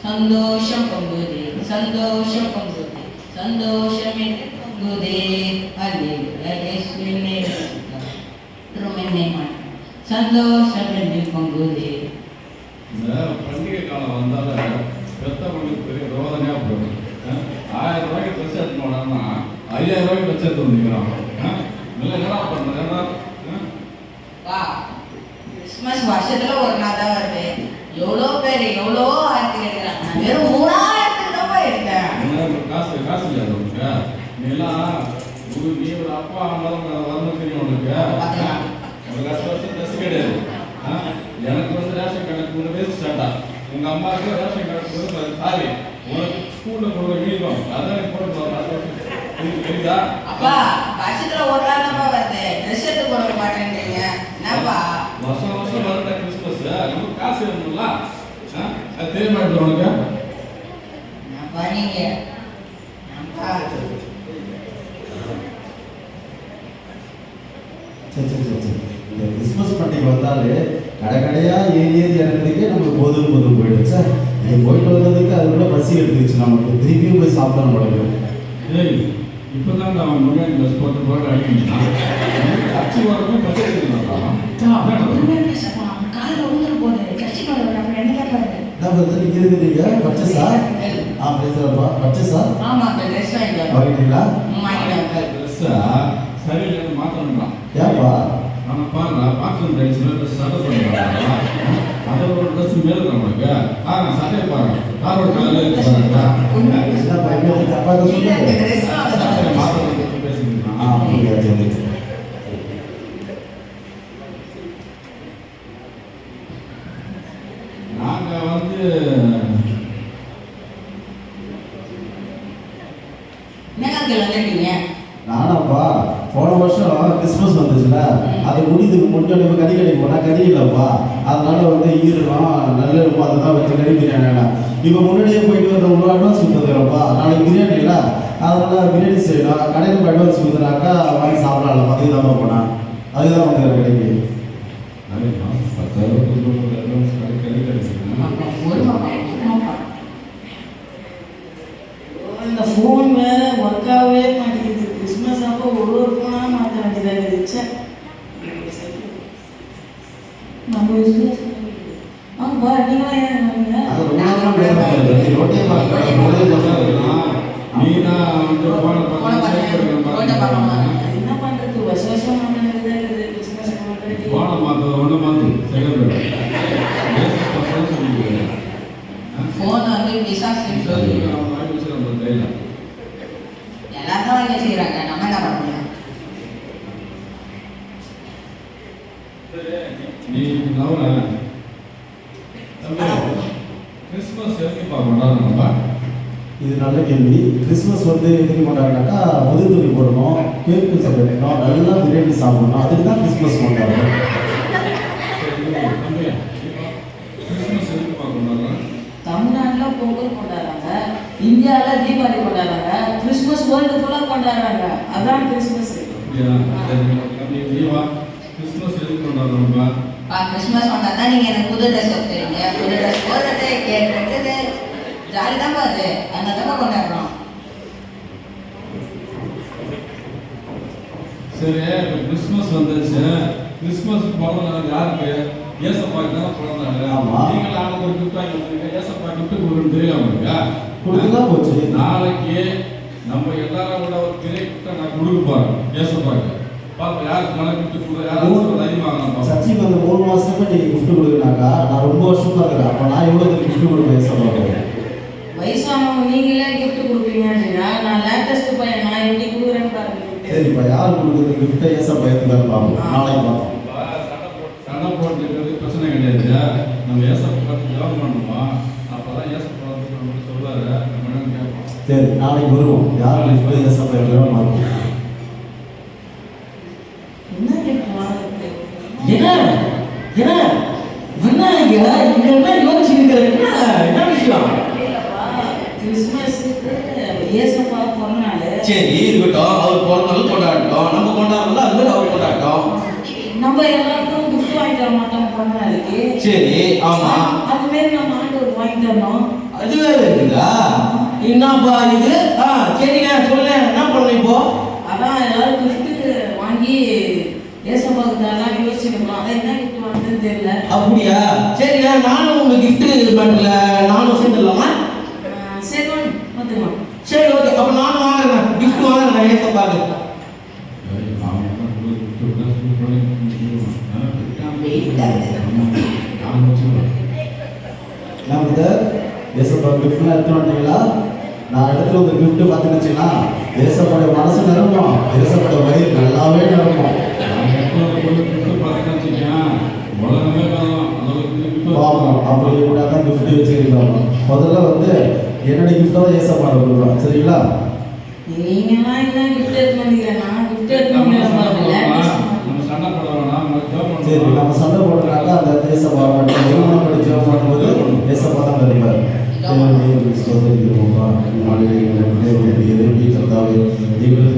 சந்தோஷம் பொங்குதே சந்தோஷம் பொங்குதே சந்தோஷமே பொங்குதே அல்லேலூயா இயேசுவே திருமணமே சந்தோஷமே பொங்குதே. இந்த பண்டிகை காலம் வந்தால பெத்தவங்களுக்கு பெரிய ரோதனையா போகும். 1000 ரூபாய்க்கு ட்ரெஸ் எடுத்து போனான்னா 5000 ரூபாய்க்கு ட்ரெஸ் எடுத்து வந்துக்கிறான். இல்லை என்ன பண்ணுறேன்னா கிறிஸ்மஸ் வருஷத்துல ஒரு நாள் தான் வருது. எவ்வளோ பேர் எவ்வளோ ஆயிரத்துக்கு எடுக்கிறாங்க. நான் வெறும் 3000 தான் போய் எடுத்தேன். காசு இல்லாத உனக்கு நீலாம் நீ ஒரு அப்பா வரணும் தெரியும் உனக்கு. ஒரு வருஷம் ட்ரெஸ் கிடையாது. எனக்கு வந்து ரேஷன் கார்டு 3 வயசு ஸ்டார்டா. உங்க அம்மாவுக்கு ரேஷன் கார்டு சாரி உனக்கு ஸ்கூல்ல கொடுக்குற யூனிஃபார்ம் அதான் போட்டு தெரியுதா? அப்பா வருஷத்துல ஒரு நாள் தான் வருது. ட்ரெஸ் எடுத்து போட மாட்டேன்றீங்க என்னப்பா? வருஷம் வருட கிறிஸ்மஸ் நமக்கு காசு வேணும்ல. அது தெரிய மாட்டேன் உனக்கு. நீங்க இந்த கிறிஸ்மஸ் பண்டிகை வந்தாலே கடைக்கடையா ஏறி இறங்குறதுக்கே நமக்கு போதும் போயிடுச்சு சார். இது போயிட்டு வந்ததுக்கு அதுக்குள்ள பசி எடுத்துச்சு. நமக்கு திருப்பியும் போய் சாப்பிடணும் பழகு. இப்பதான் நான் முன்னாடி ட்ரெஸ் போட்டு அடிக்கணும். அச்சு வரணும் பசி எடுத்துக்கலாம். நீங்க பர்ச்சேஸா? பர்ச்சேஸா? வாங்கிட்டீங்களா? சரியில்லை மாற்றணும்லாம். ஏப்பா நம்ம பாருங்க பாத்ரூம் ட்ரெஸ் சட்டை பண்ணுறாங்க. அதை ஒரு ட்ரெஸ் மேலே நம்மளுக்கு சட்டையை பாருங்க காரோட காலையில் மாற்றம் பேசிக்கலாம். நாங்கள் வந்து நானாப்பா போன வருஷம் கிறிஸ்மஸ் வந்துச்சுல அது முடிதுக்கு முன்னாடி கறி கடைக்கு போனால் கறி இல்லைப்பா. அதனால வந்து ஈரணும் நல்ல இருக்கும். அதுதான் வச்சு கறி பிரியாணி. இப்போ முன்னாடியே போயிட்டு வர ஒரு அட்வான்ஸ் கொடுத்துருப்பா. நாளைக்கு பிரியாணி இல்லை அதனால பிரியாணி செய்யணும். கடையில் அட்வான்ஸ் கொடுத்துனாக்கா வாங்கி சாப்பிடலாம். அதுக்கு தான் போனேன். அதுதான் வந்து கடைக்கு 10,000 அட்வான்ஸ் கறி கிடைச்சிருக்கேன். இந்த ஃபோன் வேற ஒர்க்காகவே மாட்டேங்குது. கிறிஸ்மஸ் அப்போ ஒரு ஃபோனாக மாற்ற வேண்டியதாக இருந்துச்சு. நம்ம ஆமாப்பா நீங்களா ஏன் என்ன பண்ணுறது? வருஷம் கிறிஸ்மஸ் ஃபோன் வந்து எல்லாரும் வாங்கி செய்யறாங்க. நம்ம என்ன பண்ண முடியும்? இது நல்ல கேள்வி. கிறிஸ்மஸ் வந்து எதுக்கு கொண்டாடுனாக்கா புது துணி போடணும், கேக்கு சாப்பிடணும், நல்லா பிரியாணி சாப்பிடணும். அதுக்கு தான் கிறிஸ்மஸ் கொண்டாடுறோம். தமிழ்நாட்டில் பொங்கல் கொண்டாடுறாங்க, இந்தியாவில் தீபாவளி கொண்டாடுறாங்க, கிறிஸ்மஸ் வேர்ல்டு ஃபுல்லாக கொண்டாடுறாங்க. அதான் கிறிஸ்மஸ். கிறிஸ்மஸ் வந்தா தான் நீங்க எனக்கு புது ட்ரெஸ் எடுத்துறீங்க. புது ட்ரெஸ் போடுறது கேக் வெட்டுறது ஜாலி தான் பாரு. அந்த தப்பா கொண்டாடுறோம். சரி கிறிஸ்மஸ் வந்துச்சு. கிறிஸ்மஸ் பிறந்த யாருக்கு? ஏசப்பாக்கு தானே பிறந்தாங்க. நீங்கள் நாளைக்கு ஒரு கிஃப்ட் வாங்கி வந்தீங்க. ஏசப்பா கிஃப்ட் கொடுக்குன்னு தெரியல உங்களுக்கு? கொடுத்துதான் போச்சு. நாளைக்கு நம்ம எல்லாரும் கூட ஒரு பெரிய கிஃப்ட்டை நான் கொடுக்க போறேன் ஏசப்பாக்கு. பாப்பா யாருக்கு மழை கிஃப்ட் கொடுக்குற யாரும் அதிகமாக சர்ச்சைக்கு வந்து 3 மாசமா நீங்க கிஃப்ட் கொடுக்குறாக்கா நான் ரொம்ப வருஷமா இருக்கிறேன். அப்போ நான் எவ்வளோ கிஃப்ட் கொடுப்பேன் ஏசப்பாக்கு? வயசானவங்க நீங்களே கிஃப்ட் கொடுப்பீங்க அப்படின்னா நான் லேட்டஸ்ட் பையன் நான் எப்படி கொடுக்குறேன்னு பாருங்க. சரிப்பா யார் கொடுக்குறது கிஃப்ட்டை ஏசப்பா எடுத்துக்கான்னு பார்ப்போம். நாளைக்கு பார்ப்போம். சண்டை போட்டுக்கிறது பிரச்சனை கிடையாது. நம்ம ஏசப்பா பார்த்து ஜெபம் பண்ணுவோம். அப்போதான் ஏசப்பா வந்து சொல்லுவாரு. நம்ம என்னன்னு கேட்போம். சரி நாளைக்கு வருவோம். யார் கிஃப்ட் ஏசப்பா எடுத்துக்கான்னு பார்ப்போம். என்ன கேட்கலாம்? சரி இருக்கட்டும். அவர் பிறந்தாலும் கொண்டாடட்டும். நம்ம கொண்டாடுறோம் அது மாதிரி அவர் கொண்டாடட்டும். நம்ம எல்லாருக்கும் கிஃப்ட் வாங்கிட்டு மாட்டோம் பண்ணா இருக்கு. சரி, ஆமா. அது மாதிரி நம்ம ஆண்டவர் வாங்கி தரணும். அது வேற இருக்குதா? என்னப்பா இது? சரிங்க, சொல்ல என்ன பண்ண இப்போ? அதான் எல்லாரும் gift வாங்கி ஏசப்பாவுக்கு தரலாம் யோசிச்சுக்கணும். அதான் என்ன gift வாங்குறதுன்னு தெரியல. அப்படியா? சரிங்க, நானும் உங்க gift மேட்டர்ல நானும் சேர்ந்துடலாமா? சரி வந்துடலாம். சரி, ஓகே. அப்ப நானும் வாங்குறேன், gift வாங்குறேன் ஏசப்பாவுக்கு. நம்ம ஏசப்பா கிஃப்ட்லாம் எடுத்து வந்துட்டீங்களா? நான் எடுத்துட்டு வந்த கிஃப்ட் பார்த்துக்கிச்சுன்னா ஏசப்போட மனசு நிரம்பும், ஏசப்போட வயிறு நல்லாவே நிரம்பும். பாவம் அப்படி கூட தான் கிஃப்ட் வச்சுருக்காங்க. முதல்ல வந்து என்னோட கிஃப்டை தான் ஏசப்பாட கொடுக்குறோம், சரிங்களா? நீங்களாம் என்ன gift எடுத்து வந்தீங்கன்னா gift எடுத்து வந்தீங்க. சரி, நம்ம சண்டை போடுறாங்க அந்த ஏசப்பா மட்டும் திருமணம் படிச்சு பண்ணும்போது ஏசப்பா தான் வருவார். எங்களுக்கு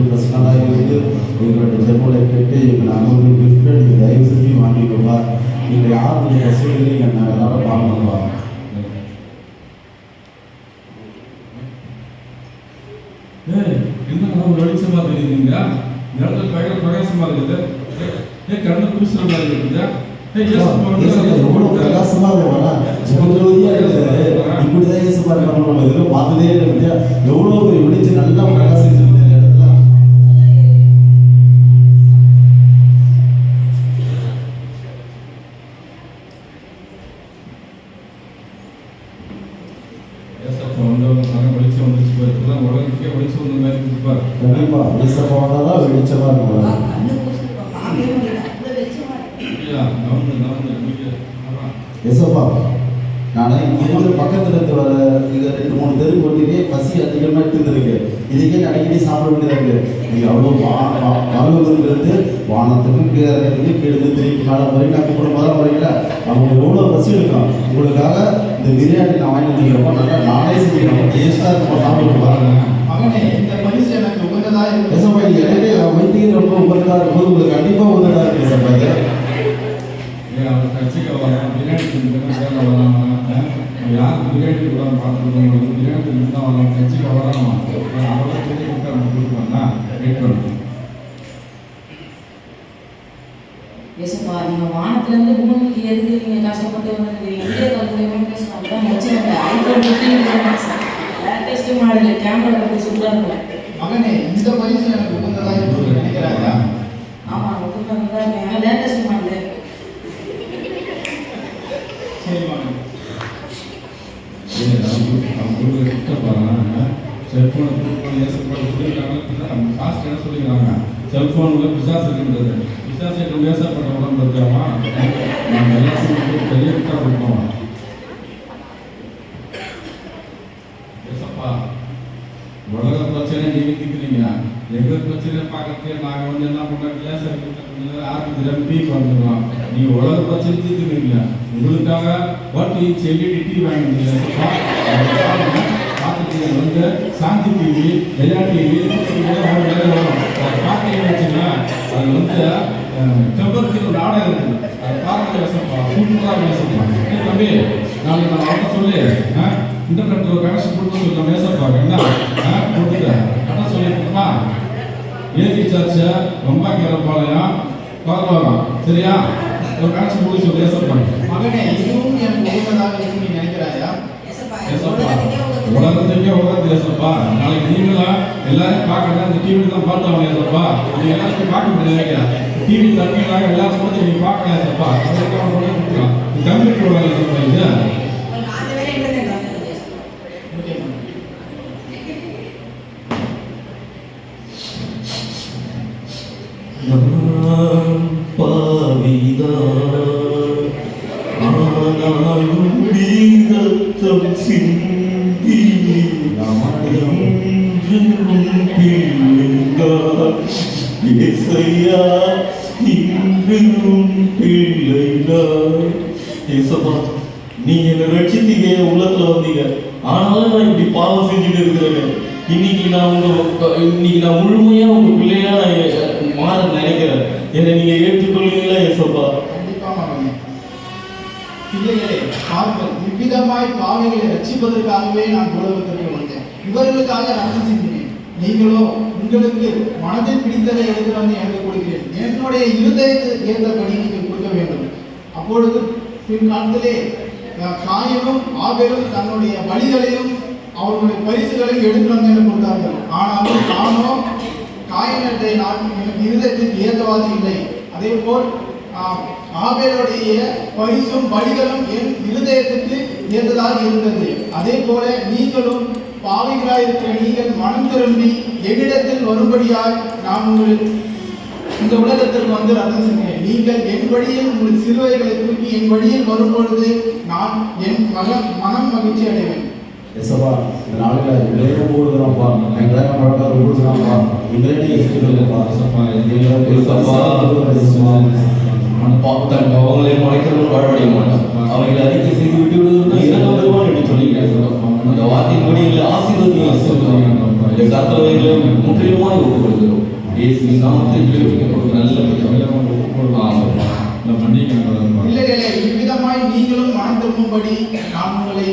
பிரச்சனை இருந்து எங்களுடைய ஜெபங்களை கேட்டு நாங்கள் ஒரு கிஃப்ட் நீங்கள் தயவு செஞ்சு வாங்கிக்கோப்பா. நீங்கள் யார் நீங்கள் வசூலில் நாங்கள் எல்லாரும் பார்க்கணும்ப்பா. என்ன வெளிச்சமா தெரியுதுங்க? நேரத்தில் பிரகாசமா இருக்குது. கண்ணு புதுசுல மாதிரி இருக்குதா? எவ்வளவு பிரகாசமா இருக்கா, ஜெபஜோதியா இருக்குது. இப்படிதான் ஏசப்பா நம்ம எதுவும் பார்த்ததே இல்லை. எவ்வளவு பெரிய வெளிச்சம் நல்லா பிரகாசிச்சு இந்த இடத்துல. வெளிச்சம் வந்துச்சு பாரு, உலகத்துக்கே வெளிச்சம் வந்த மாதிரி இருப்பார். கண்டிப்பா ஏசப்பா வந்தாதான் வெளிச்சமா இருக்கும். ஏசப்பா, நான் இங்கே இருக்கிற பக்கத்துல இருந்து வர இங்கே 2-3 தெரு ஓட்டிலே பசி அதிகமாக எடுத்துருக்கு. இதுக்கே அடிக்கடி சாப்பிட வேண்டியதாக இருக்கு. நீங்கள் அவ்வளோ பரவலிருந்து வானத்துக்கு கீழே கீழே திருப்பி காலம் வரைக்கும் நாங்கள் கூட வர வரையில அவங்க எவ்வளோ பசி எடுக்கும். உங்களுக்காக இந்த பிரியாணி நான் வாங்கி வந்துருக்கிறப்ப நல்லா நானே செஞ்சுக்கிறோம். டேஸ்டாக இருக்கும், சாப்பிட்டு பாருங்க. இந்த பரிசு எனக்கு உகந்ததா இருக்கு. ஏசப்பா, இங்கே இடையில வைத்தியம் ரொம்ப உகந்ததாக இருக்கும்போது உங்களுக்கு கண்டிப்பாக உகந்ததாக இருக்கு ஏசப்பா. அவர் கட்சிக்கு வரலாம், பிரியாணி வரலாம், யாருக்கு பிரியாணி கூட பார்த்துருக்கோம், பிரியாணி தான் வரலாம், கட்சிக்கு வரலாம். அவ்வளோ பெரிய நம்ம கொடுக்கணும்னா வெயிட் பண்ணணும். ஏசப்பா, நீங்க வானத்துல இருந்து பூமிக்கு எதுக்கு நீங்க கஷ்டப்பட்டு வந்துருக்கீங்க? வீடியோ கால் மூலமா பேசலாம். அதான் வச்சுருங்க. ஐபோன் 15 லேட்டஸ்ட் மாடல் கேமரா கட்டி சூப்பரா இருக்கும். மகனே, இந்த பரிசு எனக்கு உகந்ததா இருக்கு நினைக்கிறாங்க. ஆமா, உங்களுக்கு தான் இருக்கு. Latest model. சரி மகனே. அவங்க கிட்ட பாருங்க, செல்ஃபோனை சொல்லியிருக்காங்க. பாஸ்ட் என்ன சொல்லிக்கிறாங்க, செல்ஃபோனில் பிசாசு இருக்கின்றது. பிசாசை வேசப்பட்ட உடம்பு இருக்காமா, நம்ம எல்லாத்தையும் பெரிய கிட்ட கொடுப்போம். உலக பிரச்சனை நீங்க திக்கிறீங்க, எங்க பிரச்சனை பார்க்கறதுக்கு நாங்கள் வந்து என்ன பண்ணுறோம், கிளாஸ் ஆரம்பிச்சு பீ பண்ணுறோம். நீங்கள் உலக பிரச்சனை தீர்த்துக்கிறீங்க, உங்களுக்காக வாட்டி செல்லி டிவி வாங்கிட்டு பார்த்துட்டு வந்து சாந்தி டிவி, ஜெயா டிவி வரும். பார்த்தீங்கன்னு வச்சுன்னா அது வந்து செவ்வரத்துக்கு ஒரு நாடகம் இருக்குது. அது பார்க்க வசப்பா, சூப்பராக பேசப்பா. தம்பி, நாளைக்கு நான் அவர்கிட்ட சொல்லி இன்டர்நெட் ஒரு கனெக்ஷன் கொடுத்து சொல்லி பேசப்பாங்க. என்ன கொடுத்துட்டேன் அதான் சொல்லிட்டுமா, ஏசி சர்ச்சை ரொம்ப கிளப்பாளையம் பார்க்கலாம். சரியா? ஒரு கனெக்ஷன் கொடுத்து சொல்லி பேசப்பாங்க. மகனே, இதுவும் எனக்கு உகந்ததாக இருக்குன்னு நீ நினைக்கிறாயா? உலகத்துக்கே உலகத்து ஏசப்பா. நாளைக்கு நீங்களா எல்லாரும் பார்க்கணும், அந்த டிவி தான் பார்த்தவங்க ஏசப்பா. நீங்க எல்லாத்தையும் பார்க்க முடியாது. டிவி தண்ணியாக எல்லாரும் வந்து நீங்க பார்க்கலாம் ஏசப்பா. அதுக்காக கொடுக்கலாம். கம்ப்யூட்டர் உலகம் ஏசப்பா. இது நீங்க என்ன ரட்சித்தீங்க, உள்ளத்துல வந்தீங்க. ஆனாலும் நான் இப்படி பாவம் செஞ்சுட்டு இருக்கிறேன். இன்னைக்கு நான் முழுமையா உங்க பிள்ளையா நான் மாற நினைக்கிறேன். என்னை நீங்க ஏற்றுக்கொள்வீங்களா ஏசப்பா? கண்டிப்பா மகனே. பிள்ளைகளே பாருங்கள், இவ்விதமாய் பாவிகளை ரட்சிப்பதற்காகவே நான் உலகத்திற்கு வந்தேன். இவர்களுக்காக ரத்தம் சிந்தினேன். நீங்களோ உங்களுக்கு மனதில் பிடித்ததை எடுத்து வந்து எனக்கு கொடுக்கிறேன். என்னுடைய இருதயத்துக்கு ஏற்றபடி நீங்கள் கொடுக்க வேண்டும். அப்பொழுது பின்காலத்திலே காயனும் ஆபேலும் தன்னுடைய பலிகளையும் அவர்களுடைய பரிசுகளையும் எடுத்து வந்து எனக்கு கொடுத்தார்கள். ஆனாலும் நானோ காயினத்தை நான் எனக்கு இருதயத்துக்கு ஏற்றவாது இல்லை. அதே போல் ஆபேலுடைய பரிசும் பலிகளும் என் இருதயத்துக்கு ஏற்றதாக இருந்தது. அதே போல நீங்களும் பாவிகளாயிருக்கிற நீங்கள் மனம் திரும்பி என்னிடத்தில் வரும்படியாய் நான் உங்களுக்கு இந்த உலகத்திற்கு வந்து ரத்தம் செஞ்சேன். நீங்கள் என் வழியில் உங்கள் சிலுவைகளை தூக்கி என் வழியில் வரும்பொழுது நான் என் மனம் மகிழ்ச்சி அடைவேன். எசப்பா, இந்த நாளில் எங்களையே போடுகிறோம்ப்பா, எங்களை நம்மளோட ஊடுறான்ப்பா, எங்களே இஷ்டப்பா, தன் அவங்களை மறைக்கிறவன் வாழ்வடைய மாட்டான். அவைகளை அறிக்கை செய்து விட்டு விடுவதற்கு வருவான் என்று சொல்லுகிறார். அந்த வார்த்தையின்படி எங்களை ஆசீர்வதியும் இந்த கர்த்தவைகளை முற்றிலுமாய் ஒப்புக் கொடுக்கிறோம். இயேசுவின் நாமத்தில் ஜெபிக்கிறோம். நல்ல பிள்ளைகளே, இவ்விதமாய் நீங்களும் மனம் திரும்பும்படி நான் உங்களை